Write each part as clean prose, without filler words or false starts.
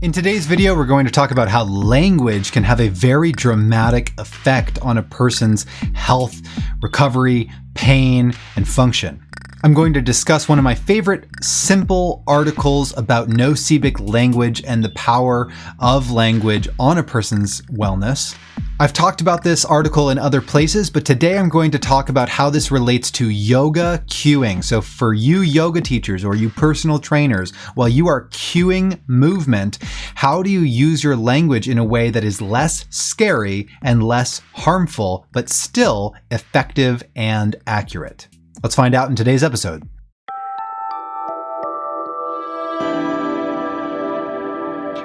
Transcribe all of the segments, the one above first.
In today's video, we're going to talk about how language can have a very dramatic effect on a person's health, recovery, pain, and function. I'm going to discuss one of my favorite simple articles about Nocebic language and the power of language on a person's wellness. I've talked about this article in other places, but today I'm going to talk about how this relates to yoga cueing. So for you yoga teachers or you personal trainers, while you are cueing movement, how do you use your language in a way that is less scary and less harmful, but still effective and accurate? Let's find out in today's episode.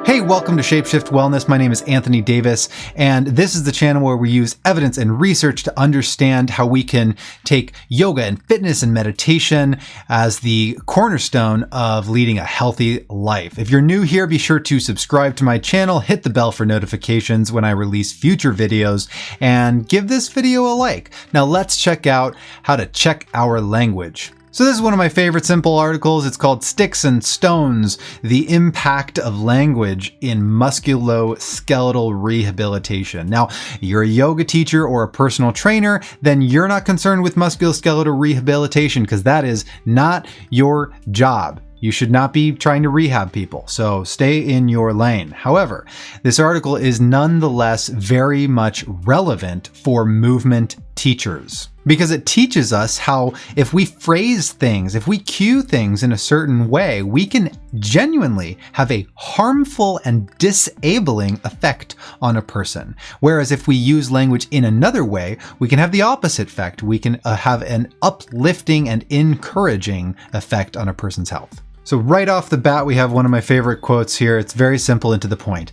Hey, welcome to Shapeshift Wellness. My name is Anthony Davis, and this is the channel where we use evidence and research to understand how we can take yoga and fitness and meditation as the cornerstone of leading a healthy life. If you're new here, be sure to subscribe to my channel, hit the bell for notifications when I release future videos, and give this video a like. Now let's check out how to check our language. So this is one of my favorite simple articles. It's called Sticks and Stones, the Impact of Language in Musculoskeletal Rehabilitation. Now, you're a yoga teacher or a personal trainer, then you're not concerned with musculoskeletal rehabilitation because that is not your job. You should not be trying to rehab people, so stay in your lane. However, this article is nonetheless very much relevant for movement teachers because it teaches us how if we phrase things, if we cue things in a certain way, we can genuinely have a harmful and disabling effect on a person. Whereas if we use language in another way, we can have the opposite effect. We can have an uplifting and encouraging effect on a person's health. So right off the bat, we have one of my favorite quotes here. It's very simple and to the point.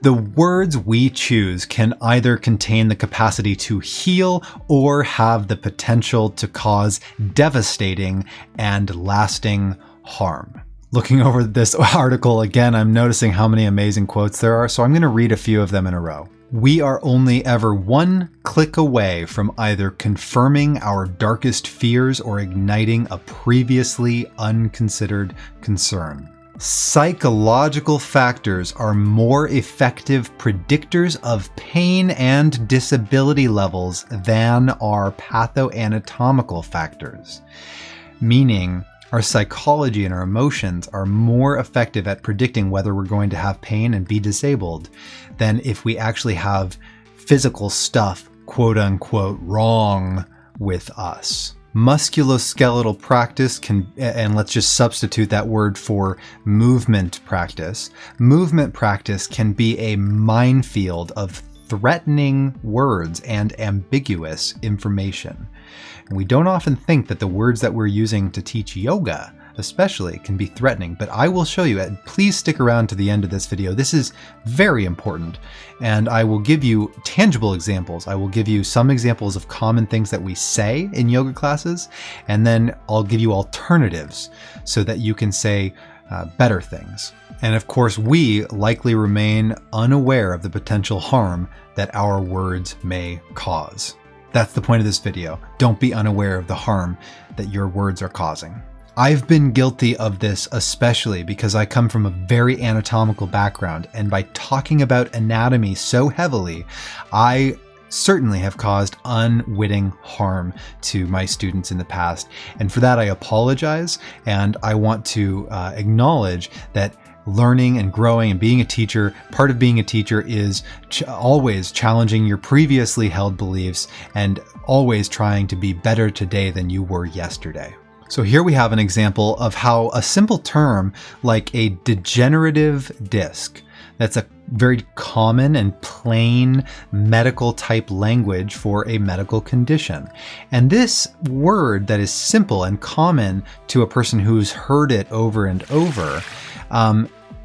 The words we choose can either contain the capacity to heal or have the potential to cause devastating and lasting harm. Looking over this article again, I'm noticing how many amazing quotes there are, so I'm going to read a few of them in a row. We are only ever one click away from either confirming our darkest fears or igniting a previously unconsidered concern. Psychological factors are more effective predictors of pain and disability levels than are pathoanatomical factors, meaning our psychology and our emotions are more effective at predicting whether we're going to have pain and be disabled than if we actually have physical stuff, quote unquote, wrong with us. Musculoskeletal practice can, and let's just substitute that word for movement practice. Movement practice can be a minefield of threatening words and ambiguous information. And we don't often think that the words that we're using to teach yoga especially can be threatening, but I will show you, and please stick around to the end of this video. This is very important, and I will give you tangible examples. I will give you some examples of common things that we say in yoga classes, and then I'll give you alternatives so that you can say better things. And of course, we likely remain unaware of the potential harm that our words may cause. That's the point of this video. Don't be unaware of the harm that your words are causing. I've been guilty of this especially because I come from a very anatomical background, and by talking about anatomy so heavily, I certainly have caused unwitting harm to my students in the past. And for that, I apologize, and I want to acknowledge that learning and growing and being a teacher, part of being a teacher is always challenging your previously held beliefs and always trying to be better today than you were yesterday. So here we have an example of how a simple term like a degenerative disc, that's a very common and plain medical type language for a medical condition. And this word that is simple and common to a person who's heard it over and over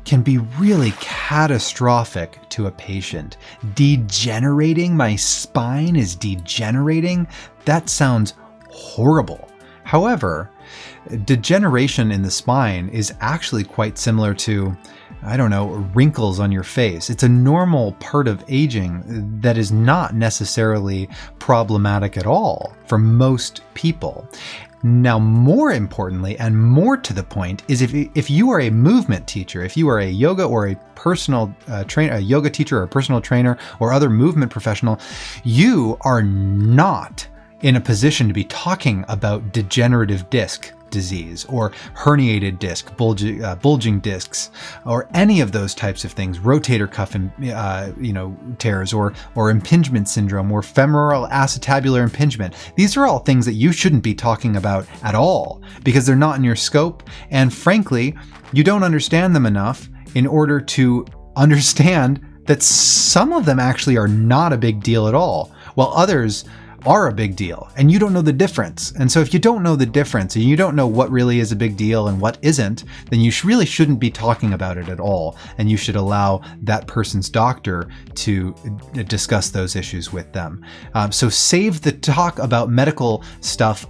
can be really catastrophic to a patient. Degenerating, my spine is degenerating. That sounds horrible. However, degeneration in the spine is actually quite similar to, wrinkles on your face. It's a normal part of aging that is not necessarily problematic at all for most people. Now, more importantly and more to the point is if you are a movement teacher, if you are a yoga or a personal trainer, a yoga teacher or a personal trainer or other movement professional, you are not in a position to be talking about degenerative disc disease or herniated disc, bulging discs, or any of those types of things, rotator cuff tears or impingement syndrome or femoral acetabular impingement. These are all things that you shouldn't be talking about at all because they're not in your scope, and frankly, you don't understand them enough in order to understand that some of them actually are not a big deal at all, while others are a big deal, and you don't know the difference. And so if you don't know the difference and you don't know what really is a big deal and what isn't, then you really shouldn't be talking about it at all, and you should allow that person's doctor to discuss those issues with them. So save the talk about medical stuff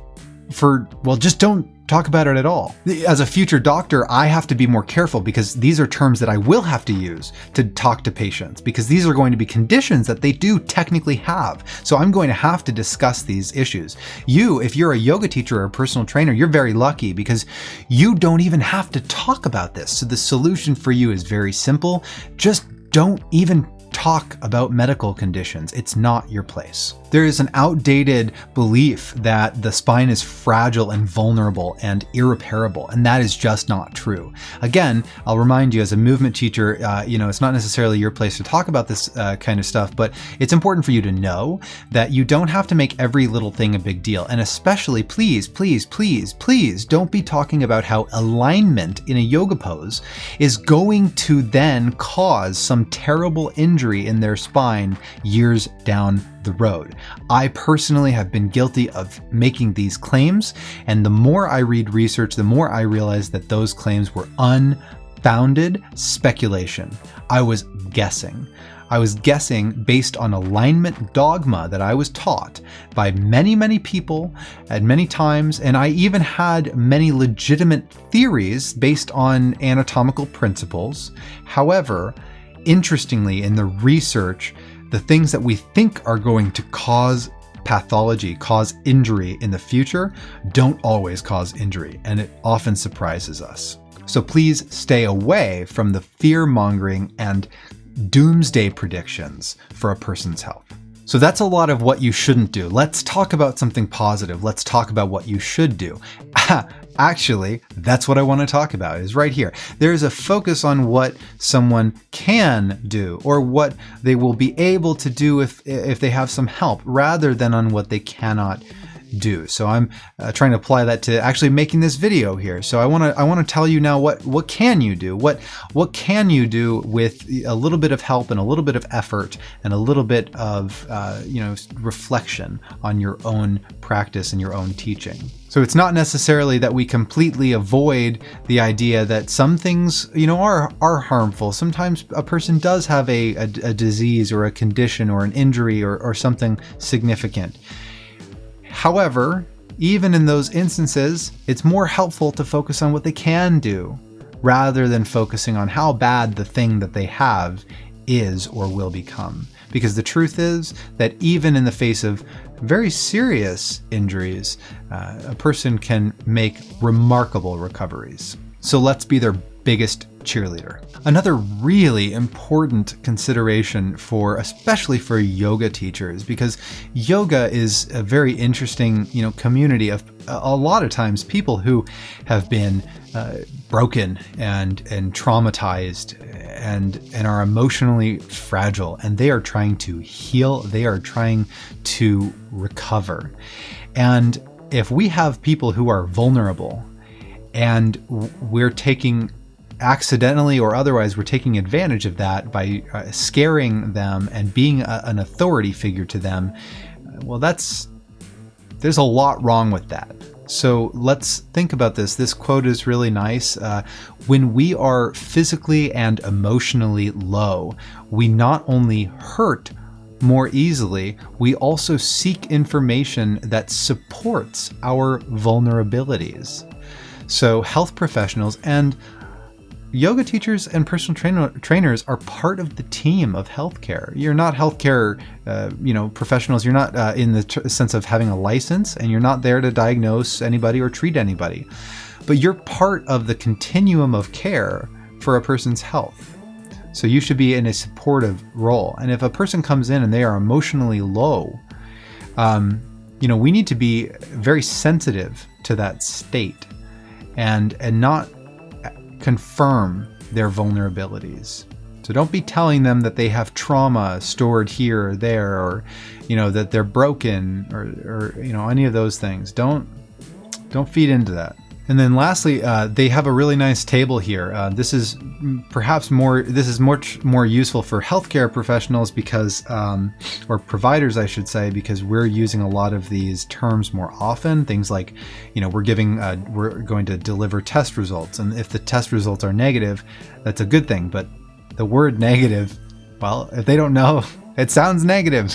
just don't talk about it at all. As a future doctor, I have to be more careful because these are terms that I will have to use to talk to patients, because these are going to be conditions that they do technically have. So I'm going to have to discuss these issues. If you're a yoga teacher or a personal trainer, you're very lucky because you don't even have to talk about this. So the solution for you is very simple. Just don't even talk about medical conditions. It's not your place. There is an outdated belief that the spine is fragile and vulnerable and irreparable, and that is just not true. Again, I'll remind you, as a movement teacher, it's not necessarily your place to talk about this kind of stuff, but it's important for you to know that you don't have to make every little thing a big deal. And especially, please, please, please, please don't be talking about how alignment in a yoga pose is going to then cause some terrible injury in their spine years down the road. I personally have been guilty of making these claims, and the more I read research, the more I realize that those claims were unfounded speculation. I was guessing. I was guessing based on alignment dogma that I was taught by many, many people at many times, and I even had many legitimate theories based on anatomical principles. However, interestingly, in the research, the things that we think are going to cause pathology, cause injury in the future, don't always cause injury, and it often surprises us. So please stay away from the fear-mongering and doomsday predictions for a person's health. So that's a lot of what you shouldn't do. Let's talk about something positive. Let's talk about what you should do. Actually, that's what I want to talk about, is right here. There's a focus on what someone can do or what they will be able to do if they have some help, rather than on what they cannot do. So I'm trying to apply that to actually making this video here. So I want to tell you now what can you do? What can you do with a little bit of help and a little bit of effort and a little bit of reflection on your own practice and your own teaching. So it's not necessarily that we completely avoid the idea that some things, are harmful. Sometimes a person does have a disease or a condition or an injury or something significant. However, even in those instances, it's more helpful to focus on what they can do rather than focusing on how bad the thing that they have is or will become. Because the truth is that even in the face of very serious injuries, a person can make remarkable recoveries. So let's be their biggest cheerleader. Another really important consideration especially for yoga teachers, because yoga is a very interesting, community of a lot of times people who have been broken and traumatized and are emotionally fragile, and they are trying to heal. They are trying to recover. And if we have people who are vulnerable and we're accidentally or otherwise, we're taking advantage of that by scaring them and being an authority figure to them, well, there's a lot wrong with that. So let's think about this. This quote is really nice. When we are physically and emotionally low, we not only hurt more easily, we also seek information that supports our vulnerabilities. So health professionals, and yoga teachers and personal trainers are part of the team of healthcare. You're not healthcare, professionals. You're not in the sense of having a license, and you're not there to diagnose anybody or treat anybody. But you're part of the continuum of care for a person's health. So you should be in a supportive role. And if a person comes in and they are emotionally low, we need to be very sensitive to that state and not confirm their vulnerabilities. So don't be telling them that they have trauma stored here or there, or that they're broken, or any of those things. Don't feed into that. And then lastly, they have a really nice table here. This is much more useful for healthcare professionals because, or providers, I should say, because we're using a lot of these terms more often. Things like, we're going to deliver test results. And if the test results are negative, that's a good thing. But the word negative, well, if they don't know, it sounds negative.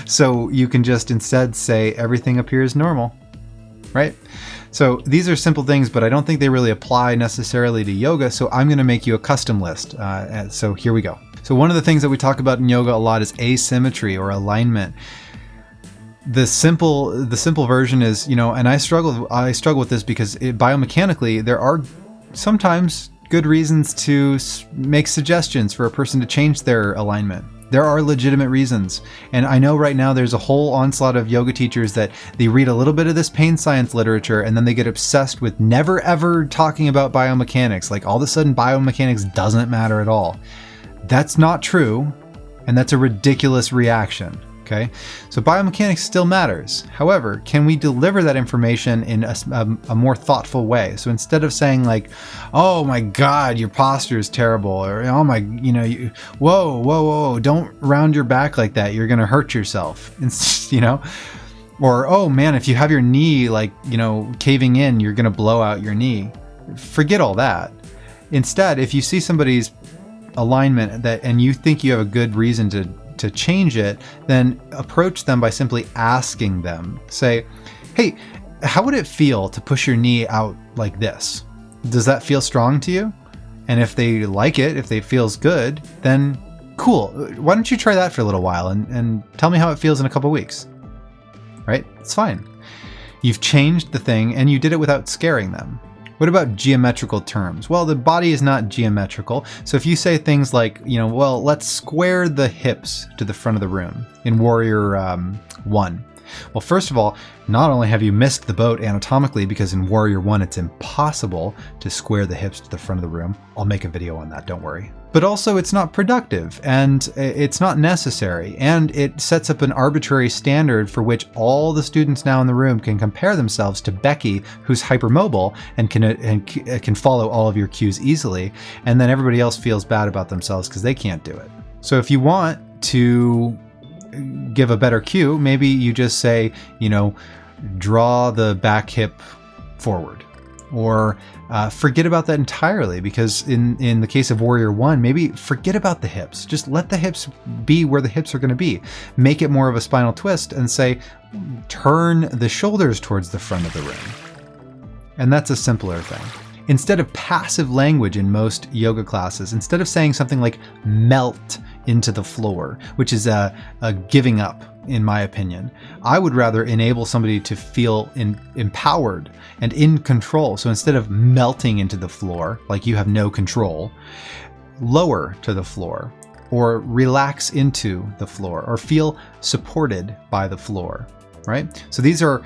So you can just instead say everything appears normal, right? So these are simple things, but I don't think they really apply necessarily to yoga. So I'm going to make you a custom list. So here we go. So one of the things that we talk about in yoga a lot is asymmetry or alignment. The simple version is, and I struggle with this because biomechanically there are sometimes good reasons to make suggestions for a person to change their alignment. There are legitimate reasons. And I know right now there's a whole onslaught of yoga teachers that they read a little bit of this pain science literature and then they get obsessed with never ever talking about biomechanics. Like all of a sudden biomechanics doesn't matter at all. That's not true. And that's a ridiculous reaction. Okay, so biomechanics still matters. However, can we deliver that information in a more thoughtful way? So instead of saying like, "Oh my God, your posture is terrible," or "Oh my, whoa, don't round your back like that. You're gonna hurt yourself," or "Oh man, if you have your knee caving in, you're gonna blow out your knee." Forget all that. Instead, if you see somebody's alignment and you think you have a good reason to change it, then approach them by simply asking them. Say, "Hey, how would it feel to push your knee out like this? Does that feel strong to you?" And if they like it, if it feels good, then cool. Why don't you try that for a little while and tell me how it feels in a couple weeks? Right? It's fine. You've changed the thing and you did it without scaring them. What about geometrical terms? Well, the body is not geometrical. So if you say things like, let's square the hips to the front of the room in Warrior 1. Well, first of all, not only have you missed the boat anatomically, because in Warrior 1 it's impossible to square the hips to the front of the room. I'll make a video on that, don't worry. But also it's not productive and it's not necessary, and it sets up an arbitrary standard for which all the students now in the room can compare themselves to Becky, who's hypermobile and can follow all of your cues easily, and then everybody else feels bad about themselves because they can't do it. So if you want to give a better cue, maybe you just say, draw the back hip forward, or forget about that entirely, because in the case of Warrior 1, maybe forget about the hips. Just let the hips be where the hips are going to be. Make it more of a spinal twist and say, turn the shoulders towards the front of the room. And that's a simpler thing. Instead of passive language in most yoga classes, instead of saying something like melt into the floor, which is a giving up, in my opinion, I would rather enable somebody to feel empowered and in control. So instead of melting into the floor, like you have no control, lower to the floor, or relax into the floor, or feel supported by the floor, right? So these are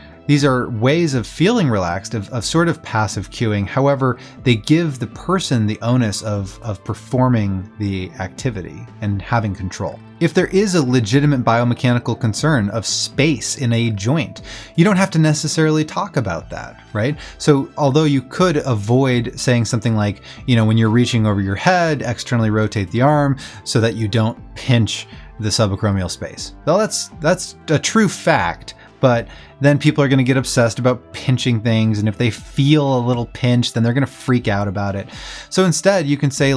ways of feeling relaxed, of sort of passive cueing. However, they give the person the onus of performing the activity and having control. If there is a legitimate biomechanical concern of space in a joint, you don't have to necessarily talk about that, right? So although you could avoid saying something like, when you're reaching over your head, externally rotate the arm so that you don't pinch the subacromial space. Well, that's a true fact. But then people are going to get obsessed about pinching things. And if they feel a little pinch, then they're going to freak out about it. So instead, you can say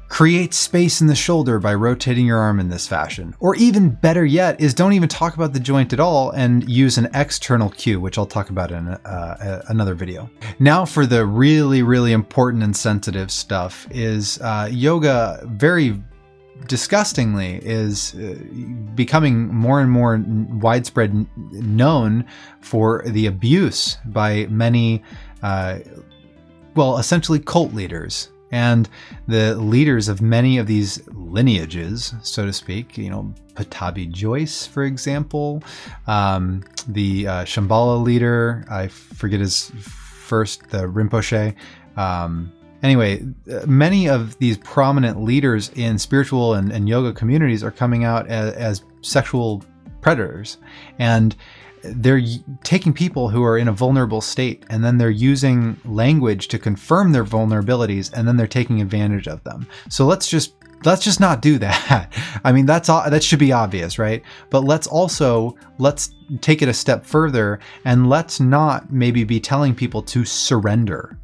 Create space in the shoulder by rotating your arm in this fashion. Or even better yet is don't even talk about the joint at all and use an external cue, which I'll talk about in another video. Now for the really, really important and sensitive stuff is yoga very disgustingly is becoming more and more widespread known for the abuse by many, well, essentially cult leaders. And the leaders of many of these lineages, so to speak, you know, Patabi Joyce, for example, the Shambhala leader, I forget his first, the Rinpoche. Anyway, many of these prominent leaders in spiritual and yoga communities are coming out as sexual predators. And they're taking people who are in a vulnerable state, and then they're using language to confirm their vulnerabilities, and then they're taking advantage of them. So let's just not do that. I mean, that should be obvious, right? But let's take it a step further, and let's not maybe be telling people to surrender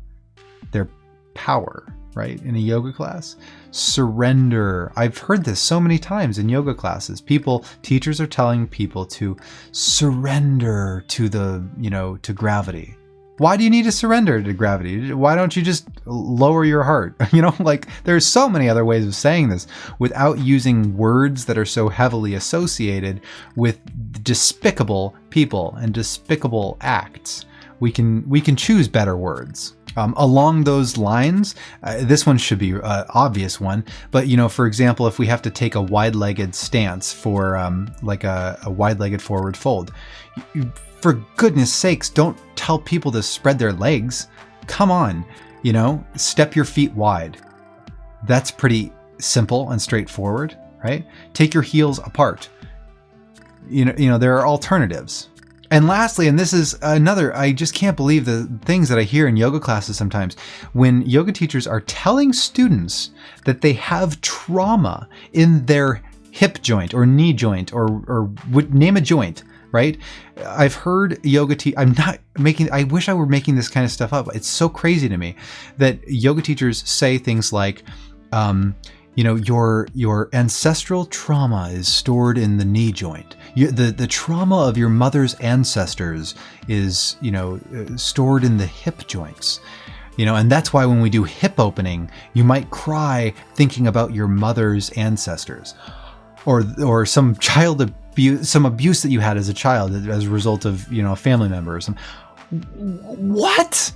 their power, right? In a yoga class, surrender. I've heard this so many times in yoga classes. Teachers are telling people to surrender to to gravity. Why do you need to surrender to gravity? Why don't you just lower your heart? Like there's so many other ways of saying this without using words that are so heavily associated with despicable people and despicable acts. We can choose better words. Along those lines, this one should be an obvious one, but for example, if we have to take a wide-legged stance for like a wide-legged forward fold, for goodness sakes, don't tell people to spread their legs. Come on, step your feet wide. That's pretty simple and straightforward, right? Take your heels apart. There are alternatives. And lastly, and this is another, I just can't believe the things that I hear in yoga classes sometimes, when yoga teachers are telling students that they have trauma in their hip joint or knee joint or would name a joint, right? I've heard I wish I were making this kind of stuff up. It's so crazy to me that yoga teachers say things like, your ancestral trauma is stored in the knee joint. The trauma of your mother's ancestors is, stored in the hip joints. And that's why when we do hip opening, you might cry thinking about your mother's ancestors, or some child abuse, some abuse that you had as a child as a result of, a family member or something. What?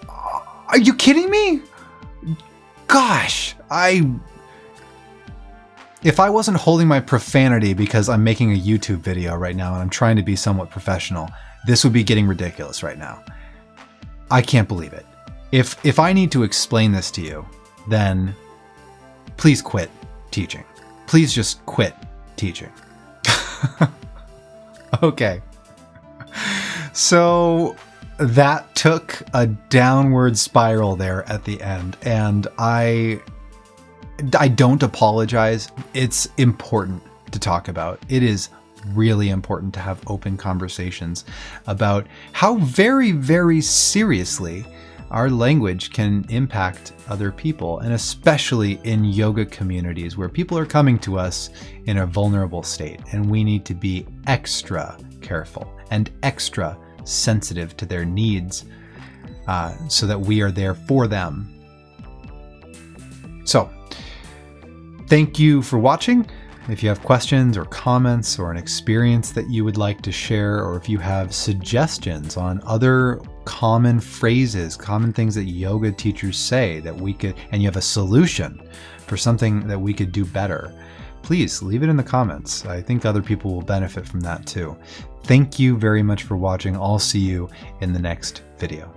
Are you kidding me? Gosh, if I wasn't holding my profanity because I'm making a YouTube video right now and I'm trying to be somewhat professional, this would be getting ridiculous right now. I can't believe it. If I need to explain this to you, then please quit teaching. Please just quit teaching. Okay. So that took a downward spiral there at the end, and I don't apologize. It's important to talk about. It is really important to have open conversations about how very, very seriously our language can impact other people, and especially in yoga communities where people are coming to us in a vulnerable state, and we need to be extra careful and extra sensitive to their needs so that we are there for them. So, thank you for watching. If you have questions or comments or an experience that you would like to share, or if you have suggestions on other common phrases, common things that yoga teachers say that we could, and you have a solution for something that we could do better, please leave it in the comments. I think other people will benefit from that too. Thank you very much for watching. I'll see you in the next video.